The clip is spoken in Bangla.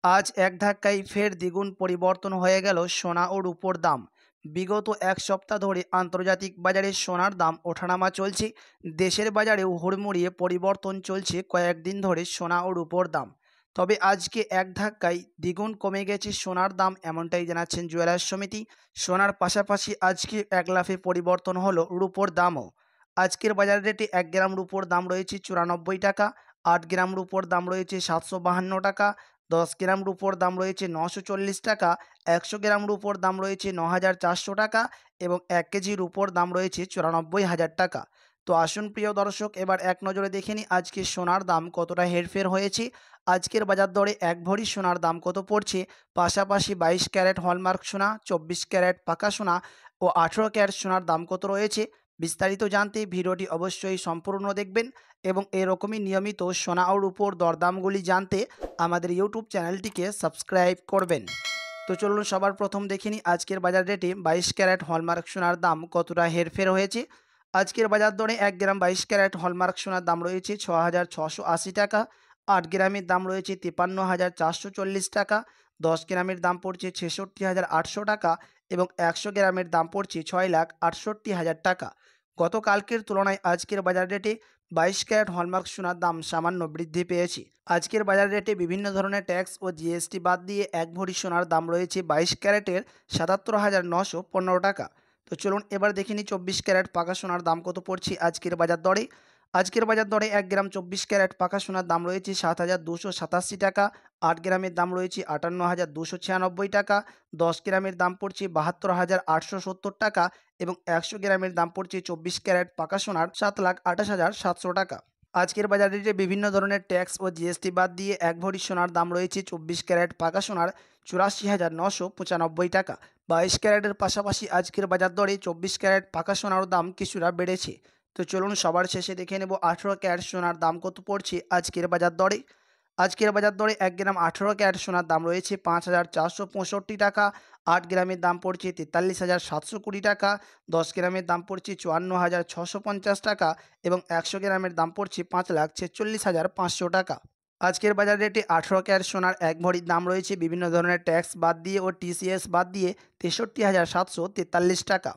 আজ এক ধাক্কায় ফের দ্বিগুণ পরিবর্তন হয়ে গেল সোনা ও রূপোর দাম। বিগত এক সপ্তাহ ধরে আন্তর্জাতিক বাজারে সোনার দাম ওঠানামা চলছে। দেশের বাজারেও হুড়মুড়িয়ে পরিবর্তন চলছে কয়েকদিন ধরে সোনা ও রূপোর দাম। তবে আজকে এক ধাক্কায় দ্বিগুণ কমে গেছে সোনার দাম, এমনটাই জানাচ্ছেন জুয়েলার্স সমিতি। সোনার পাশাপাশি আজকে এক লাফে পরিবর্তন হলো রূপোর দামও। আজকের বাজার রেটে 1 গ্রাম রূপোর দাম রয়েছে 94 টাকা, 8 গ্রাম রূপোর দাম রয়েছে 752 টাকা, 10 গ্রাম রূপোর দাম রয়েছে 940 টাকা, 100 গ্রাম রূপোর দাম রয়েছে 9400 টাকা এবং 1 কেজি রূপোর দাম রয়েছে 94,000 টাকা। তো আসুন প্রিয় দর্শক, এবার এক নজরে দেখে নিই আজকে সোনার দাম কতটা হেরফের হয়েছে। আজকের বাজার দরে এক ভরি সোনার দাম কত পড়ছে, পাশাপাশি 22 ক্যারেট হলমার্ক সোনা, 24 ক্যারেট পাকা সোনা ও 18 ক্যারেট সোনার দাম কত রয়েছে, বিস্তারিত জানতে ভিডিওটি অবশ্যই সম্পূর্ণ দেখবেন এবং এরকমই নিয়মিত সোনা ও রূপোর দরদামগুলি জানতে আমাদের ইউটিউব চ্যানেলটিকে সাবস্ক্রাইব করবেন। তো চলুন সবার প্রথম দেখে নিই আজকের বাজার রেটে 22 ক্যারেট হলমার্ক সোনার দাম কতটা হেরফের হয়েছে। আজকের বাজার দরে 1 গ্রাম 22 ক্যারেট হলমার্ক সোনার দাম রয়েছে 6,680 টাকা, 8 গ্রামের দাম রয়েছে 53,440 টাকা, 10 গ্রামের দাম পড়ছে 66,800 টাকা এবং 100 গ্রামের দাম পড়ছে 6,68,000 টাকা। গতকালকের তুলনায় আজকের বাজার রেটে 22 ক্যারেট হলমার্ক সোনার দাম সামান্য বৃদ্ধি পেয়েছে। আজকের বাজার রেটে বিভিন্ন ধরনের ট্যাক্স ও জিএসটি বাদ দিয়ে এক ভরি সোনার দাম রয়েছে 22 ক্যারেটের 77,915 টাকা। তো চলুন এবার দেখে নিই 24 ক্যারেট পাকা সোনার দাম কত পড়ছে আজকের বাজার দরে। আজকের বাজার দরে 1 গ্রাম 24 ক্যারেট পাকা সোনার দাম রয়েছে 7,287 টাকা, 8 গ্রামের দাম রয়েছে 58,296 টাকা, 10 গ্রামের দাম পড়ছে 72,870 টাকা এবং 100 গ্রামের দাম পড়ছে 24 ক্যারেট পাকা সোনার 7,28,700 টাকা। আজকের বাজার রেটে বিভিন্ন ধরনের ট্যাক্স ও জিএসটি বাদ দিয়ে এক ভরি সোনার দাম রয়েছে 24 ক্যারেট পাকা সোনার 84,995 টাকা। 22 ক্যারেটের পাশাপাশি আজকের বাজার দরে 24 ক্যারেট পাকা সোনার দাম কিছুটা বেড়েছে। তো চলুন সবার শেষে দেখে নেব 18 ক্যারেট সোনার দাম কত পড়ছে আজকের বাজার দরে। আজকের বাজার দরে 1 গ্রাম 18 ক্যারেট সোনার দাম রয়েছে 5,465 টাকা, 8 গ্রামের দাম পড়ছে 43,720 টাকা, 10 গ্রামের দাম পড়ছে 54,650 টাকা এবং 100 গ্রামের দাম পড়ছে 5,46,500 টাকা। আজকের বাজার রেটে 18 ক্যারেট সোনার এক ভরির দাম রয়েছে বিভিন্ন ধরনের ট্যাক্স বাদ দিয়ে ও টিসিএস বাদ দিয়ে 63,743 টাকা।